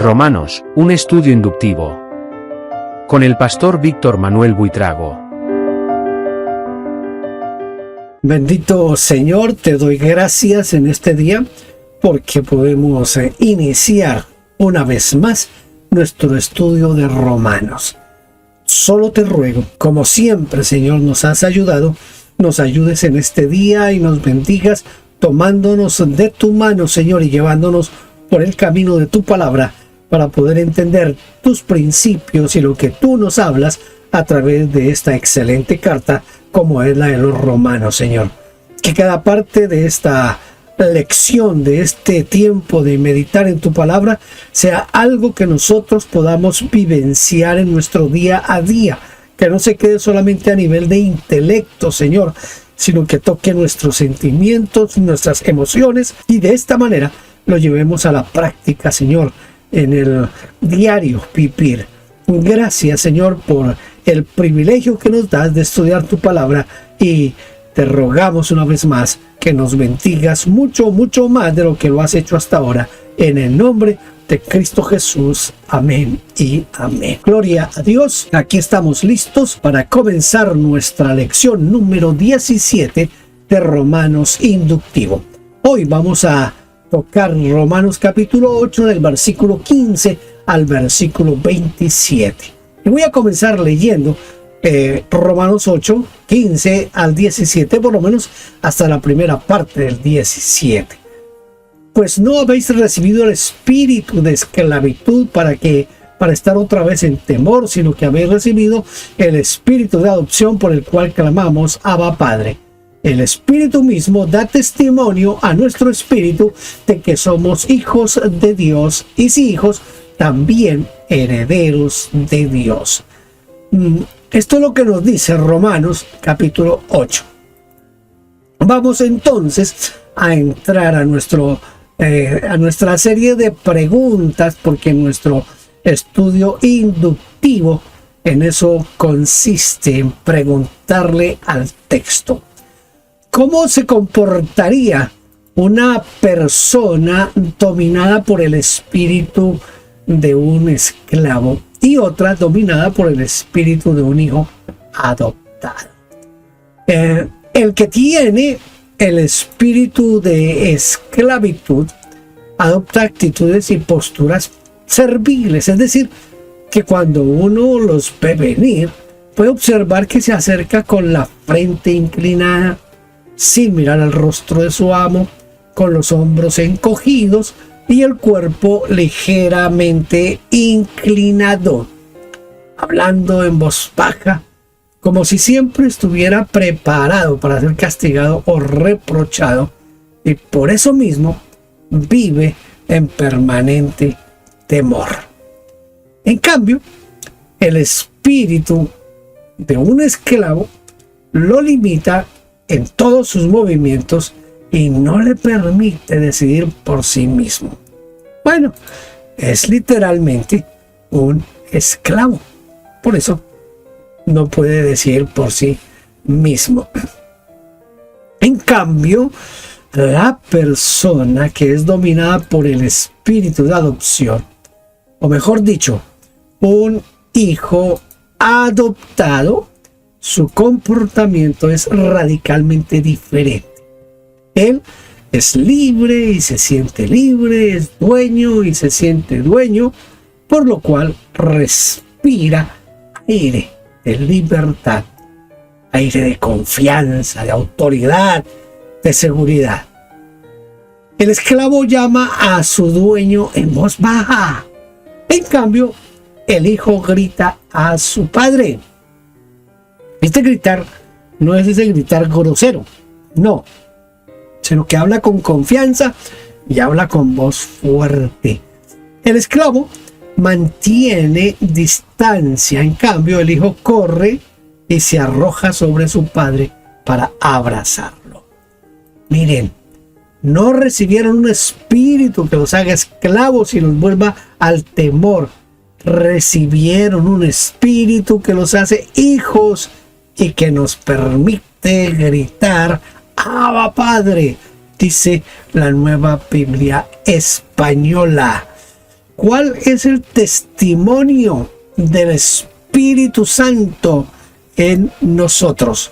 Romanos, un estudio inductivo. Con el pastor Víctor Manuel Buitrago. Bendito Señor, te doy gracias en este día porque podemos iniciar una vez más nuestro estudio de Romanos. Solo te ruego, como siempre, Señor, nos has ayudado, nos ayudes en este día y nos bendigas tomándonos de tu mano, Señor, y llevándonos por el camino de tu palabra para poder entender tus principios y lo que tú nos hablas a través de esta excelente carta como es la de los Romanos, Señor. Que cada parte de esta lección, de este tiempo de meditar en tu palabra, sea algo que nosotros podamos vivenciar en nuestro día a día. Que no se quede solamente a nivel de intelecto, Señor, sino que toque nuestros sentimientos, nuestras emociones y de esta manera lo llevemos a la práctica, Señor, en el diario vivir. Gracias, Señor, por el privilegio que nos das de estudiar tu palabra y te rogamos una vez más que nos bendigas mucho, mucho más de lo que lo has hecho hasta ahora. En el nombre de Cristo Jesús. Amén y amén. Gloria a Dios. Aquí estamos listos para comenzar nuestra lección número 17 de Romanos Inductivo. Hoy vamos a tocar Romanos capítulo 8 del versículo 15 al versículo 27. Y voy a comenzar leyendo Romanos 8, 15 al 17, por lo menos hasta la primera parte del 17. Pues no habéis recibido el espíritu de esclavitud para estar otra vez en temor, sino que habéis recibido el espíritu de adopción por el cual clamamos Abba Padre. El Espíritu mismo da testimonio a nuestro espíritu de que somos hijos de Dios y si hijos, también herederos de Dios. Esto es lo que nos dice Romanos capítulo 8. Vamos entonces a entrar a nuestra serie de preguntas, porque nuestro estudio inductivo en eso consiste en preguntarle al texto: ¿cómo se comportaría una persona dominada por el espíritu de un esclavo y otra dominada por el espíritu de un hijo adoptado? El que tiene el espíritu de esclavitud adopta actitudes y posturas serviles, es decir, que cuando uno los ve venir, puede observar que se acerca con la frente inclinada, sin mirar al rostro de su amo, con los hombros encogidos y el cuerpo ligeramente inclinado, hablando en voz baja, como si siempre estuviera preparado para ser castigado o reprochado, y por eso mismo vive en permanente temor. En cambio, el espíritu de un esclavo lo limita en todos sus movimientos y no le permite decidir por sí mismo. Bueno, es literalmente un esclavo. Por eso no puede decidir por sí mismo. En cambio, la persona que es dominada por el espíritu de adopción, o mejor dicho, un hijo adoptado, su comportamiento es radicalmente diferente. Él es libre y se siente libre, es dueño y se siente dueño, por lo cual respira aire de libertad, aire de confianza, de autoridad, de seguridad. El esclavo llama a su dueño en voz baja. En cambio, el hijo grita a su padre. Este gritar no es ese gritar grosero, no, sino que habla con confianza y habla con voz fuerte. El esclavo mantiene distancia, en cambio el hijo corre y se arroja sobre su padre para abrazarlo. Miren, no recibieron un espíritu que los haga esclavos y los vuelva al temor. Recibieron un espíritu que los hace hijos y que nos permite gritar Abba Padre, dice la Nueva Biblia Española. ¿Cuál es el testimonio del Espíritu Santo en nosotros?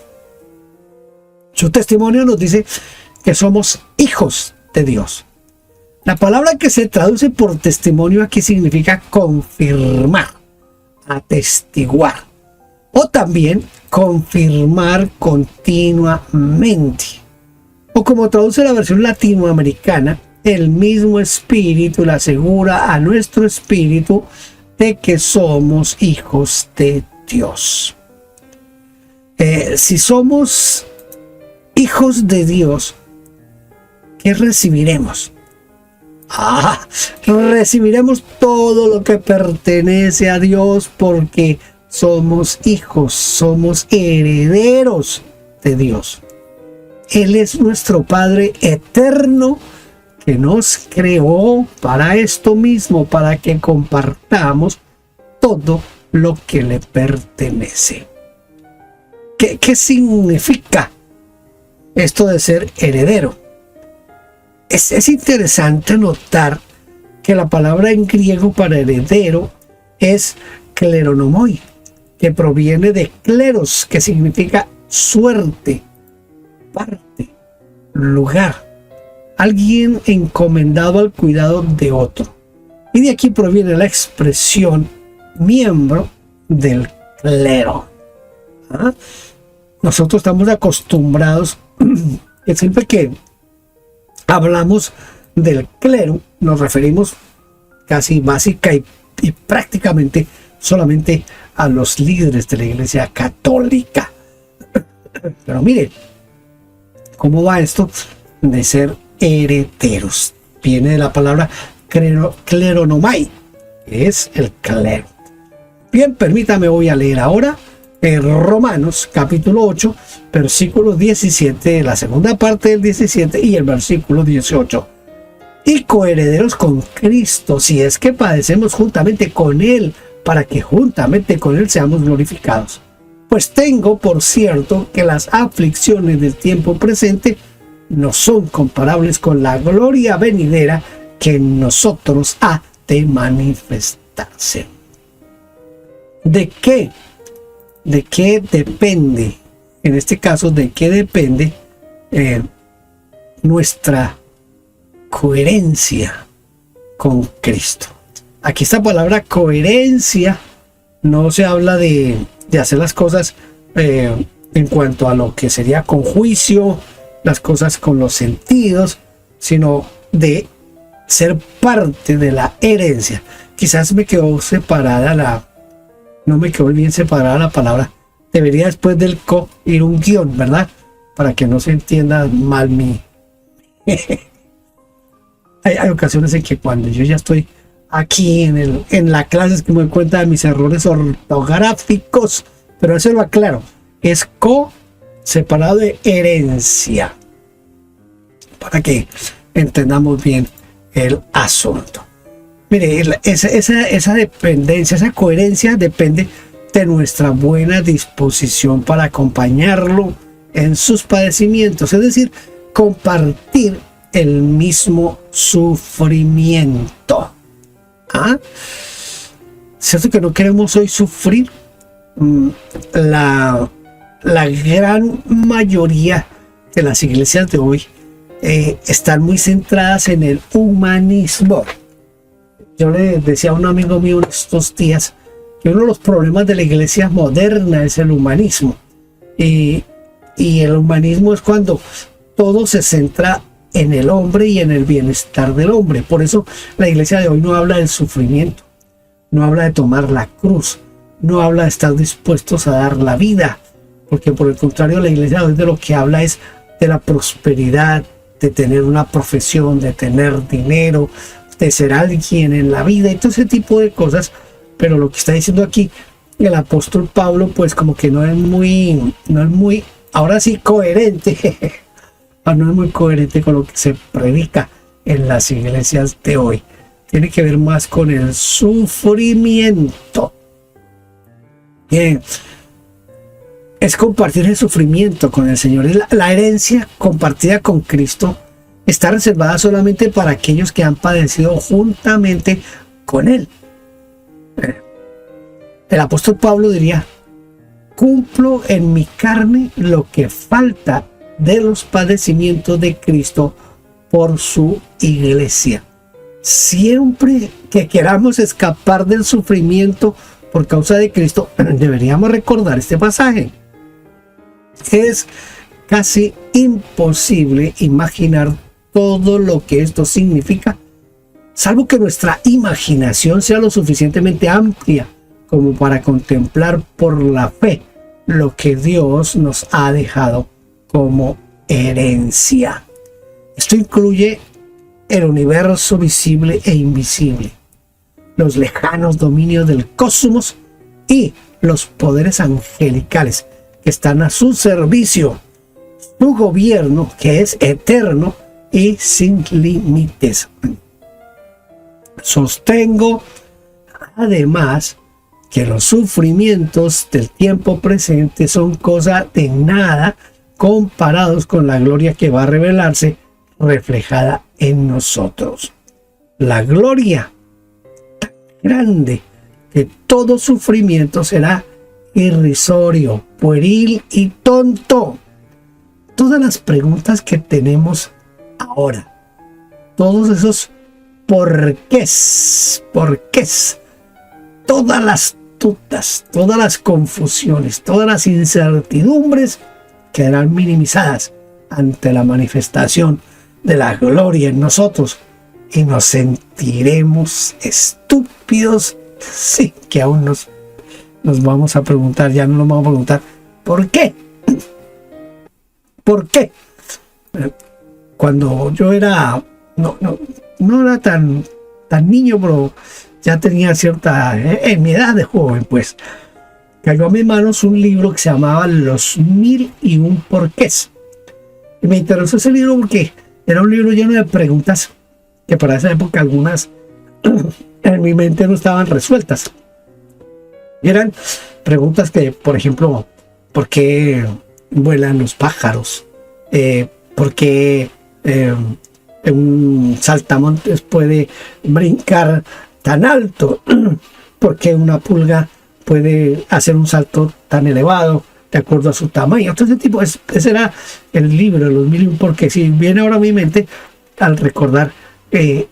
Su testimonio nos dice que somos hijos de Dios. La palabra que se traduce por testimonio aquí significa confirmar, atestiguar, o también confirmar continuamente. O como traduce la versión latinoamericana, el mismo Espíritu le asegura a nuestro espíritu de que somos hijos de Dios. Si somos hijos de Dios, ¿qué recibiremos? Recibiremos todo lo que pertenece a Dios porque somos hijos, somos herederos de Dios. Él es nuestro Padre eterno que nos creó para esto mismo, para que compartamos todo lo que le pertenece. ¿Qué significa esto de ser heredero? Es interesante notar que la palabra en griego para heredero es kleronomoi, que proviene de kleros, que significa suerte, parte, lugar, alguien encomendado al cuidado de otro. Y de aquí proviene la expresión miembro del clero. Nosotros estamos acostumbrados que siempre que hablamos del clero, nos referimos casi básica y prácticamente solamente a los líderes de la Iglesia Católica. Pero mire, ¿cómo va esto de ser herederos? Viene de la palabra kleronomai, que es el clero. Bien, permítame, voy a leer ahora Romanos capítulo 8, versículo 17, la segunda parte del 17 y el versículo 18. Y coherederos con Cristo, si es que padecemos juntamente con Él, para que juntamente con Él seamos glorificados. Pues tengo por cierto que las aflicciones del tiempo presente no son comparables con la gloria venidera que en nosotros ha de manifestarse. ¿De qué? ¿De qué depende? En este caso, ¿de qué depende nuestra coherencia con Cristo? Aquí esta palabra coherencia no se habla de hacer las cosas en cuanto a lo que sería con juicio, las cosas con los sentidos, sino de ser parte de la herencia. Quizás me quedó separada no me quedó bien separada la palabra. Debería después del co ir un guión, ¿verdad? Para que no se entienda mal mi... hay ocasiones en que cuando yo ya estoy aquí en la clase es que me doy cuenta de mis errores ortográficos, pero eso lo aclaro. Es co separado de herencia, para que entendamos bien el asunto. Mire, esa dependencia, esa coherencia depende de nuestra buena disposición para acompañarlo en sus padecimientos, es decir, compartir el mismo sufrimiento. ¿Cierto que no queremos hoy sufrir? La gran mayoría de las iglesias de hoy están muy centradas en el humanismo. Yo le decía a un amigo mío en estos días que uno de los problemas de la iglesia moderna es el humanismo. Y el humanismo es cuando todo se centra en el hombre y en el bienestar del hombre. Por eso la iglesia de hoy no habla del sufrimiento, no habla de tomar la cruz, no habla de estar dispuestos a dar la vida, porque por el contrario la iglesia de hoy de lo que habla es de la prosperidad, de tener una profesión, de tener dinero, de ser alguien en la vida y todo ese tipo de cosas. Pero lo que está diciendo aquí el apóstol Pablo, pues como que no es muy, ahora sí coherente, no es muy coherente con lo que se predica en las iglesias de hoy. Tiene que ver más con el sufrimiento. Es compartir el sufrimiento con el Señor. La herencia compartida con Cristo está reservada solamente para aquellos que han padecido juntamente con Él. El apóstol Pablo diría: cumplo en mi carne lo que falta de los padecimientos de Cristo por su iglesia. Siempre que queramos escapar del sufrimiento por causa de Cristo, deberíamos recordar este pasaje. Es casi imposible imaginar todo lo que esto significa, salvo que nuestra imaginación sea lo suficientemente amplia como para contemplar por la fe lo que Dios nos ha dejado como herencia. Esto incluye el universo visible e invisible, los lejanos dominios del cosmos y los poderes angelicales que están a su servicio, su gobierno que es eterno y sin límites. Sostengo además que los sufrimientos del tiempo presente son cosa de nada comparados con la gloria que va a revelarse reflejada en nosotros. La gloria tan grande que todo sufrimiento será irrisorio, pueril y tonto. Todas las preguntas que tenemos ahora, todos esos porqués, todas las dudas, todas las confusiones, todas las incertidumbres quedarán minimizadas ante la manifestación de la gloria en nosotros y nos sentiremos estúpidos. Sí, que aún nos vamos a preguntar, ya no nos vamos a preguntar ¿por qué? ¿Por qué? Cuando yo era, no era tan niño, pero ya tenía cierta, en mi edad de joven, pues, cayó a mis manos un libro que se llamaba Los 1001 Porqués. Y me interesó ese libro porque era un libro lleno de preguntas que para esa época algunas en mi mente no estaban resueltas. Y eran preguntas que, por ejemplo, ¿por qué vuelan los pájaros? ¿Por qué un saltamontes puede brincar tan alto? ¿Por qué una pulga puede hacer un salto tan elevado de acuerdo a su tamaño? Todo ese tipo, ese era el libro de los 1001 porque si viene ahora a mi mente al recordar que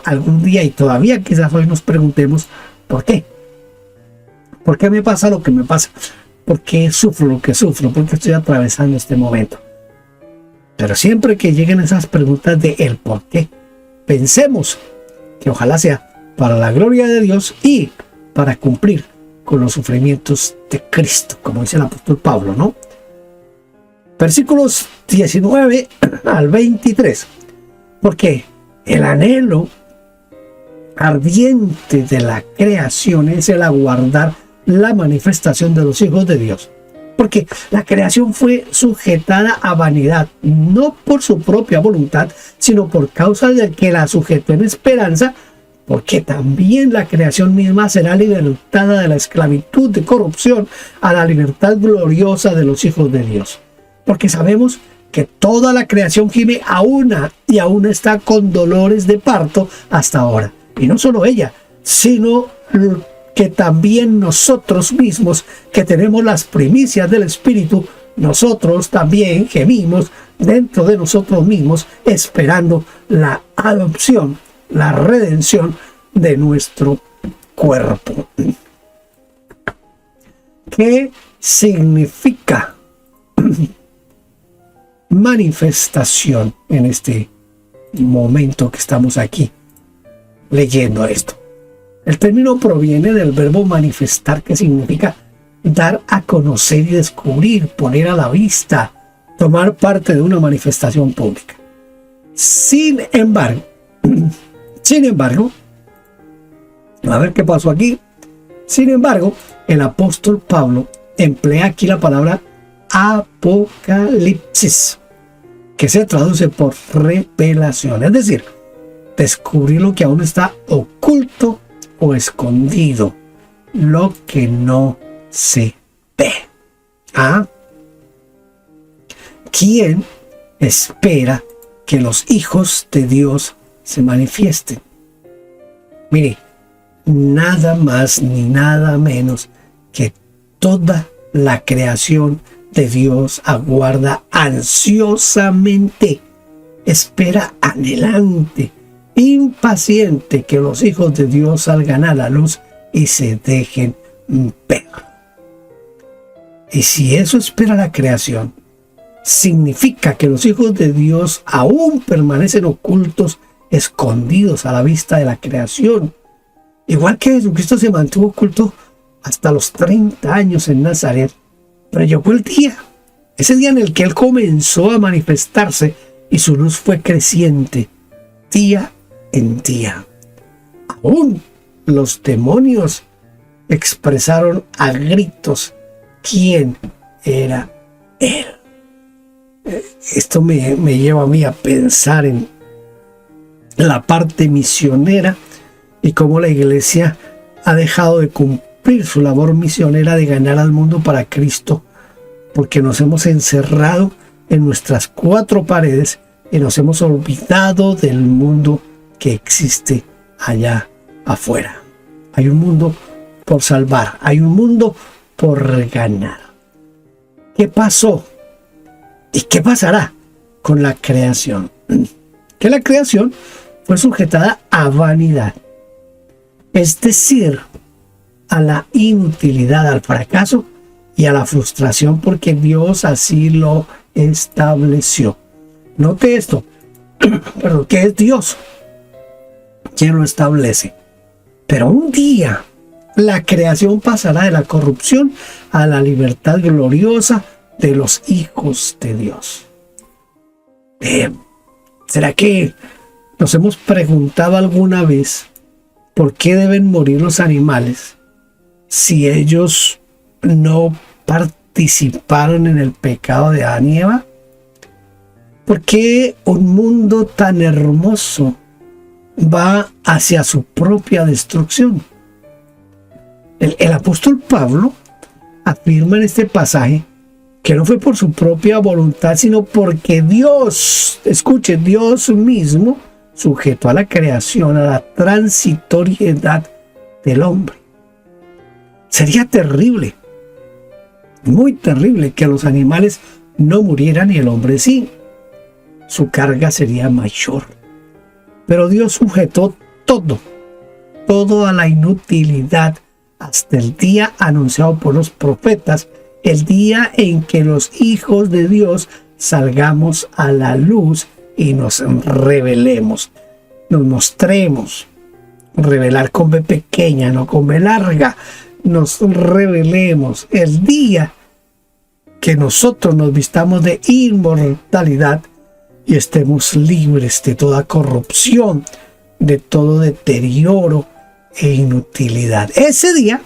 algún día y todavía quizás hoy nos preguntemos ¿por qué? ¿Por qué me pasa lo que me pasa? ¿Por qué sufro lo que sufro? ¿Por qué estoy atravesando este momento? Pero siempre que lleguen esas preguntas de el por qué, pensemos que ojalá sea para la gloria de Dios y para cumplir con los sufrimientos de Cristo, como dice el apóstol Pablo, ¿no? Versículos 19 al 23. Porque el anhelo ardiente de la creación es el aguardar la manifestación de los hijos de Dios. Porque la creación fue sujetada a vanidad, no por su propia voluntad, sino por causa de que la sujetó en esperanza, porque también la creación misma será libertada de la esclavitud de corrupción a la libertad gloriosa de los hijos de Dios. Porque sabemos que toda la creación gime a una y aún está con dolores de parto hasta ahora. Y no solo ella, sino que también nosotros mismos, que tenemos las primicias del Espíritu, nosotros también gemimos dentro de nosotros mismos, esperando la adopción, la redención de nuestro cuerpo. ¿Qué significa manifestación en este momento que estamos aquí leyendo esto? El término proviene del verbo manifestar, que significa dar a conocer y descubrir, poner a la vista, tomar parte de una manifestación pública. Sin embargo, a ver qué pasó aquí. Sin embargo, el apóstol Pablo emplea aquí la palabra apocalipsis, que se traduce por revelación, es decir, descubrir lo que aún está oculto o escondido, lo que no se ve. ¿Quién espera que los hijos de Dios se manifiesten? Mire, nada más ni nada menos que toda la creación de Dios aguarda ansiosamente, espera anhelante, impaciente que los hijos de Dios salgan a la luz y se dejen ver. Y si eso espera la creación, significa que los hijos de Dios aún permanecen ocultos, escondidos a la vista de la creación. Igual que Jesucristo se mantuvo oculto hasta los 30 años en Nazaret, pero llegó el día, ese día en el que Él comenzó a manifestarse y su luz fue creciente, día en día. Aún los demonios expresaron a gritos quién era Él. Esto me lleva a mí a pensar en la parte misionera y cómo la iglesia ha dejado de cumplir su labor misionera de ganar al mundo para Cristo, porque nos hemos encerrado en nuestras cuatro paredes y nos hemos olvidado del mundo que existe allá afuera. Hay un mundo por salvar, hay un mundo por ganar. ¿Qué pasó? ¿Y qué pasará con la creación? Que la creación fue sujetada a vanidad, es decir, a la inutilidad, al fracaso y a la frustración, porque Dios así lo estableció. Note esto, pero ¿qué es Dios? ¿Quién lo establece? Pero un día la creación pasará de la corrupción a la libertad gloriosa de los hijos de Dios. ¿Será que nos hemos preguntado alguna vez por qué deben morir los animales si ellos no participaron en el pecado de Adán y Eva? ¿Por qué un mundo tan hermoso va hacia su propia destrucción? El apóstol Pablo afirma en este pasaje que no fue por su propia voluntad, sino porque Dios, escuche, Dios mismo sujetó a la creación a la transitoriedad del hombre. Sería terrible, muy terrible, que los animales no murieran y el hombre sí. Su carga sería mayor. Pero Dios sujetó todo a la inutilidad hasta el día anunciado por los profetas, el día en que los hijos de Dios salgamos a la luz y nos revelemos, nos mostremos. Revelar con B pequeña, no con B larga. Nos revelemos el día que nosotros nos vistamos de inmortalidad y estemos libres de toda corrupción, de todo deterioro e inutilidad. Ese día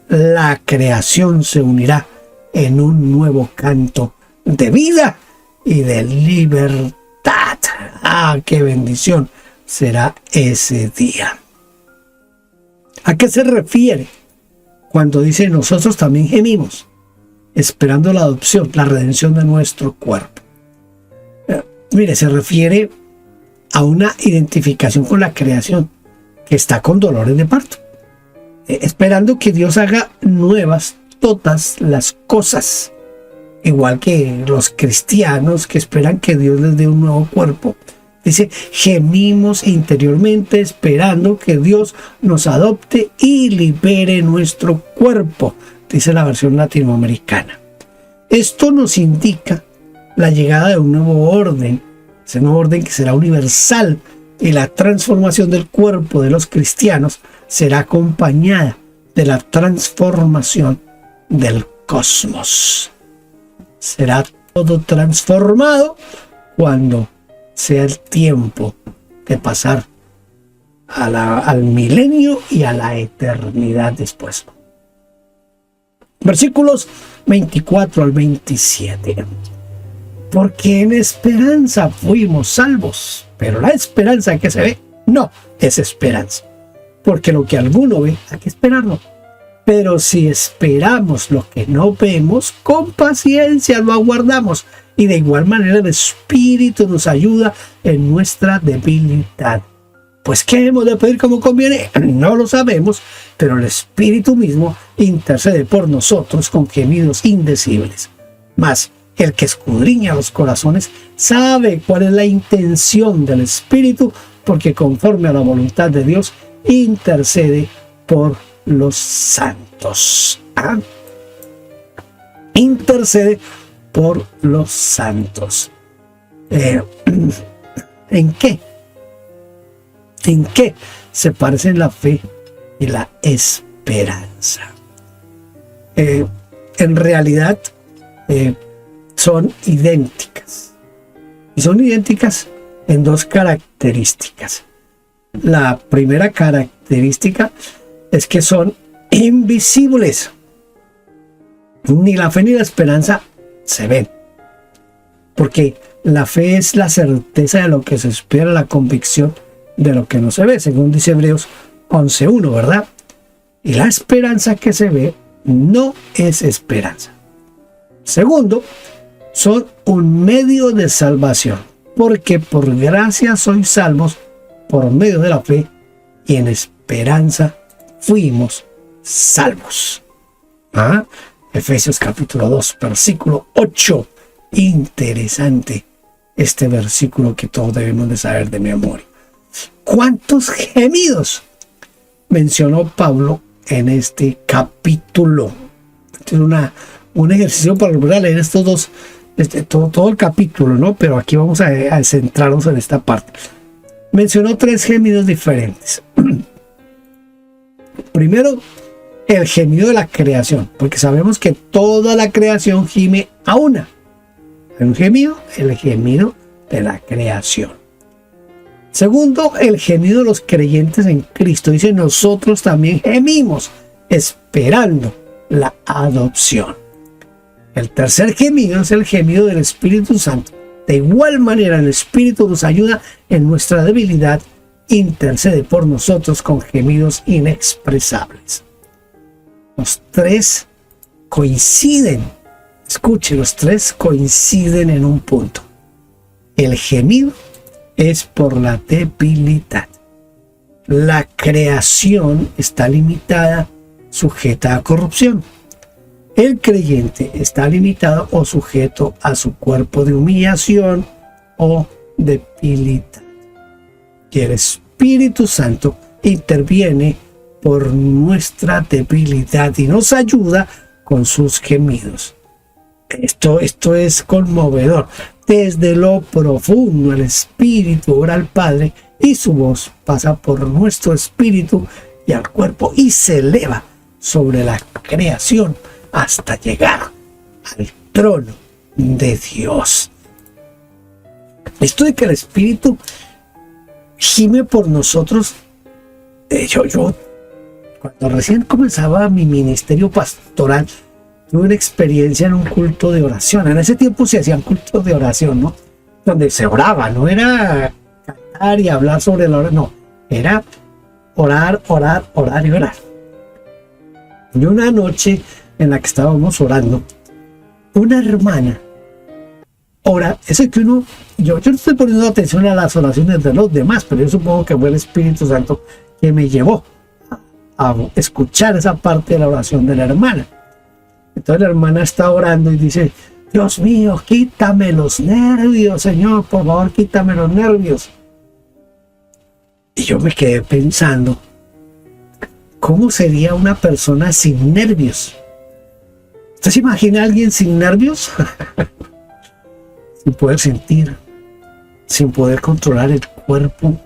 la creación se unirá en un nuevo canto de vida y de libertad. ¡Ah, qué bendición será ese día! ¿A qué se refiere cuando dice nosotros también gemimos, esperando la adopción, la redención de nuestro cuerpo? Mire, se refiere a una identificación con la creación que está con dolores de parto, esperando que Dios haga nuevas todas las cosas, igual que los cristianos que esperan que Dios les dé un nuevo cuerpo. Dice, gemimos interiormente esperando que Dios nos adopte y libere nuestro cuerpo, dice la versión latinoamericana. Esto nos indica la llegada de un nuevo orden, ese nuevo orden que será universal, y la transformación del cuerpo de los cristianos será acompañada de la transformación del cosmos. Será todo transformado cuando sea el tiempo de pasar al milenio y a la eternidad después. Versículos 24 al 27. Porque en esperanza fuimos salvos, pero la esperanza que se ve no es esperanza, porque lo que alguno ve hay que esperarlo. Pero si esperamos lo que no vemos, con paciencia lo aguardamos, y de igual manera el Espíritu nos ayuda en nuestra debilidad, Pues, ¿qué hemos de pedir como conviene? No lo sabemos, pero el Espíritu mismo intercede por nosotros con gemidos indecibles. Mas el que escudriña los corazones sabe cuál es la intención del Espíritu, porque conforme a la voluntad de Dios intercede por los santos. Intercede por los santos. ¿En qué? ¿En qué se parecen la fe y la esperanza? En realidad son idénticas. Y son idénticas en dos características. La primera característica es que son invisibles. Ni la fe ni la esperanza se ven. Porque la fe es la certeza de lo que se espera, la convicción de lo que no se ve, según dice Hebreos 11:1, ¿verdad? Y la esperanza que se ve no es esperanza. Segundo, son un medio de salvación, porque por gracia sois salvos por medio de la fe, y en esperanza fuimos salvos. Efesios capítulo 2, versículo 8. Interesante este versículo que todos debemos de saber de memoria. ¿Cuántos gemidos mencionó Pablo en este capítulo? Es un ejercicio para volver a leer estos dos, todo el capítulo, ¿no? Pero aquí vamos a centrarnos en esta parte. Mencionó 3 gemidos diferentes. Primero, el gemido de la creación, porque sabemos que toda la creación gime a una. Hay un gemido, el gemido de la creación. Segundo, el gemido de los creyentes en Cristo. Dice, nosotros también gemimos, esperando la adopción. El tercer gemido es el gemido del Espíritu Santo. De igual manera, el Espíritu nos ayuda en nuestra debilidad, intercede por nosotros con gemidos inexpresables. Los 3 coinciden. Escuche, los 3 coinciden en un punto. El gemido es por la debilidad. La creación está limitada, sujeta a corrupción. El creyente está limitado o sujeto a su cuerpo de humillación o debilidad. Y el Espíritu Santo interviene por nuestra debilidad y nos ayuda con sus gemidos. Esto es conmovedor. Desde lo profundo el Espíritu ora al Padre y su voz pasa por nuestro espíritu y al cuerpo y se eleva sobre la creación hasta llegar al trono de Dios. Esto de que el Espíritu gime por nosotros, yo cuando recién comenzaba mi ministerio pastoral, tuve una experiencia en un culto de oración. En ese tiempo se hacían cultos de oración, ¿no? Donde se oraba, no era cantar y hablar sobre la oración, no, era orar y orar. Y una noche en la que estábamos orando, una hermana ora, eso que yo no estoy poniendo atención a las oraciones de los demás, pero yo supongo que fue el Espíritu Santo que me llevó a escuchar esa parte de la oración de la hermana. Entonces la hermana está orando y dice, Dios mío, quítame los nervios, Señor, por favor, quítame los nervios. Y yo me quedé pensando, ¿cómo sería una persona sin nervios? ¿Usted se imagina a alguien sin nervios? Sin poder sentir, sin poder controlar el cuerpo.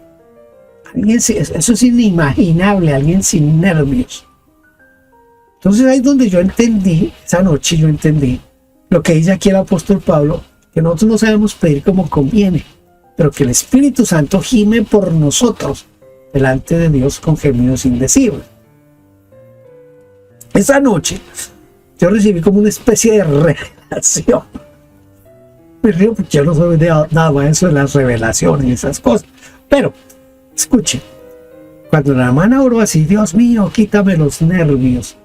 Eso es inimaginable, alguien sin nervios. Entonces ahí es donde yo entendí, esa noche yo entendí lo que dice aquí el apóstol Pablo, que nosotros no sabemos pedir como conviene, pero que el Espíritu Santo gime por nosotros delante de Dios con gemidos indecibles. Esa noche yo recibí como una especie de revelación. Me río porque yo no soy nada más eso de las revelaciones y esas cosas. Pero, escuche, cuando la hermana oró así, Dios mío, quítame los nervios,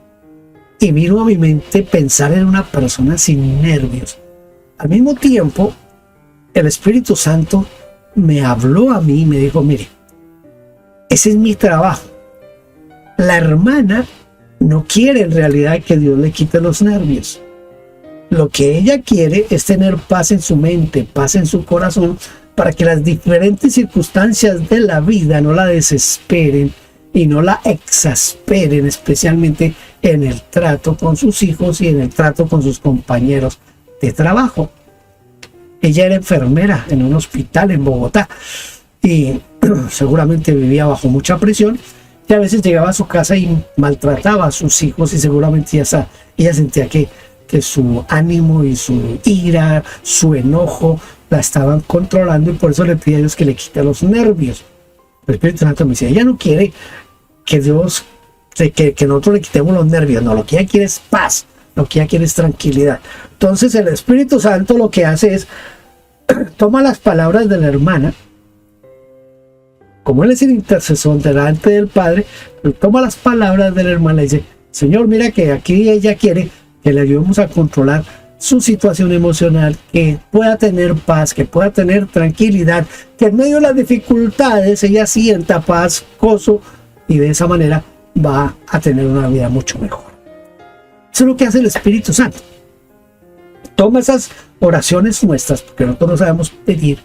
y vino a mi mente pensar en una persona sin nervios. Al mismo tiempo, el Espíritu Santo me habló a mí y me dijo, mire, Ese es mi trabajo. La hermana no quiere en realidad que Dios le quite los nervios. Lo que ella quiere es tener paz en su mente, paz en su corazón, para que las diferentes circunstancias de la vida no la desesperen y no la exasperen, especialmente en el trato con sus hijos y en el trato con sus compañeros de trabajo. Ella era enfermera en un hospital en Bogotá y seguramente vivía bajo mucha presión, y a veces llegaba a su casa y maltrataba a sus hijos, y seguramente ella sentía que su ánimo y su ira, su enojo la estaban controlando, y por eso le pide a Dios que le quite los nervios. El Espíritu Santo me dice, ella no quiere que Dios, que nosotros le quitemos los nervios, no, lo que ella quiere es paz, lo que ella quiere es tranquilidad. Entonces el Espíritu Santo lo que hace es, toma las palabras de la hermana, como él es el intercesor delante del Padre, toma las palabras de la hermana y dice, Señor, mira que aquí ella quiere que le ayudemos a controlar su situación emocional, que pueda tener paz, que pueda tener tranquilidad, que en medio de las dificultades ella sienta paz, gozo, y de esa manera va a tener una vida mucho mejor. Eso es lo que hace el Espíritu Santo. Toma esas oraciones nuestras, porque nosotros no sabemos pedir,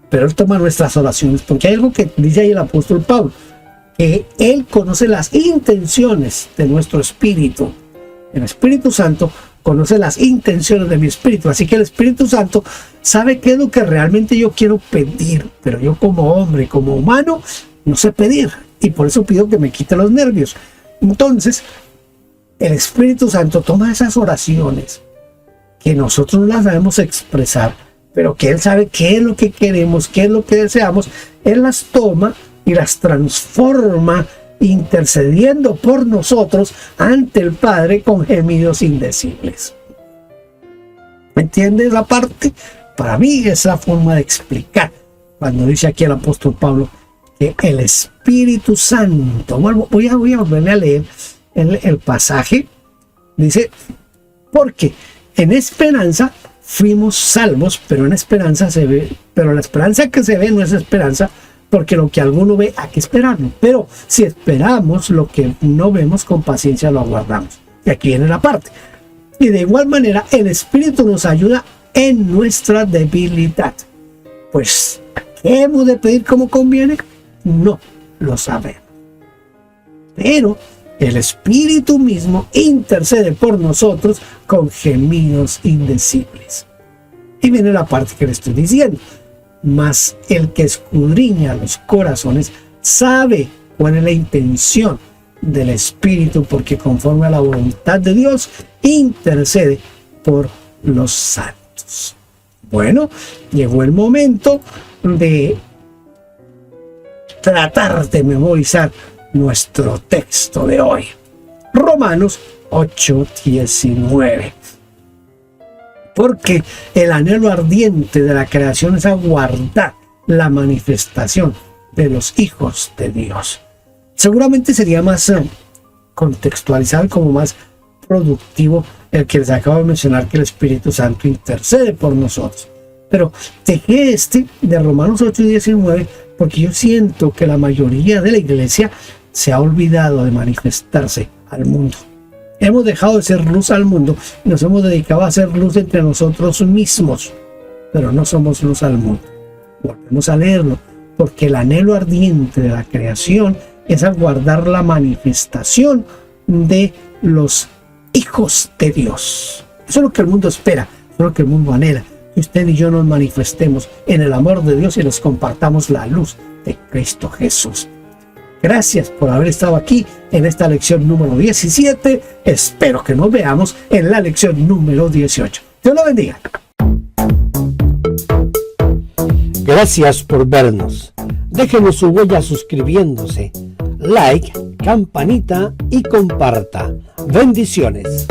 pero Él toma nuestras oraciones, porque hay algo que dice ahí el apóstol Pablo, que Él conoce las intenciones de nuestro espíritu. El Espíritu Santo conoce las intenciones de mi espíritu, así que el Espíritu Santo sabe qué es lo que realmente yo quiero pedir, pero yo como hombre, como humano, no sé pedir, y por eso pido que me quite los nervios. Entonces, el Espíritu Santo toma esas oraciones que nosotros no las sabemos expresar, pero que Él sabe qué es lo que queremos, qué es lo que deseamos. Él las toma y las transforma, intercediendo por nosotros ante el Padre con gemidos indecibles. ¿Me entiendes la parte? Para mí es la forma de explicar cuando dice aquí el apóstol Pablo que el Espíritu Santo, voy a volverle a leer el pasaje, dice, porque en esperanza fuimos salvos, pero en esperanza se ve, pero la esperanza que se ve no es esperanza, porque lo que alguno ve hay que esperarlo. Pero si esperamos lo que no vemos, con paciencia lo aguardamos. Y aquí viene la parte. Y de igual manera, el Espíritu nos ayuda en nuestra debilidad. Pues, ¿qué hemos de pedir como conviene? No lo sabemos. Pero el Espíritu mismo intercede por nosotros con gemidos indecibles. Y viene la parte que le estoy diciendo. Mas el que escudriña los corazones sabe cuál es la intención del Espíritu, porque conforme a la voluntad de Dios intercede por los santos. Bueno, llegó el momento de tratar de memorizar nuestro texto de hoy. Romanos 8:19. Porque el anhelo ardiente de la creación es aguardar la manifestación de los hijos de Dios. Seguramente sería más contextualizado, como más productivo el que les acabo de mencionar, que el Espíritu Santo intercede por nosotros. Pero dejé de Romanos 8:19 porque yo siento que la mayoría de la iglesia se ha olvidado de manifestarse al mundo. Hemos dejado de ser luz al mundo y nos hemos dedicado a ser luz entre nosotros mismos, pero no somos luz al mundo. Volvemos a leerlo, porque el anhelo ardiente de la creación es aguardar la manifestación de los hijos de Dios. Eso es lo que el mundo espera, eso es lo que el mundo anhela, que usted y yo nos manifestemos en el amor de Dios y les compartamos la luz de Cristo Jesús. Gracias por haber estado aquí en esta lección número 17. Espero que nos veamos en la lección número 18. Dios lo bendiga. Gracias por vernos. Déjenos su huella suscribiéndose, like, campanita y comparta. Bendiciones.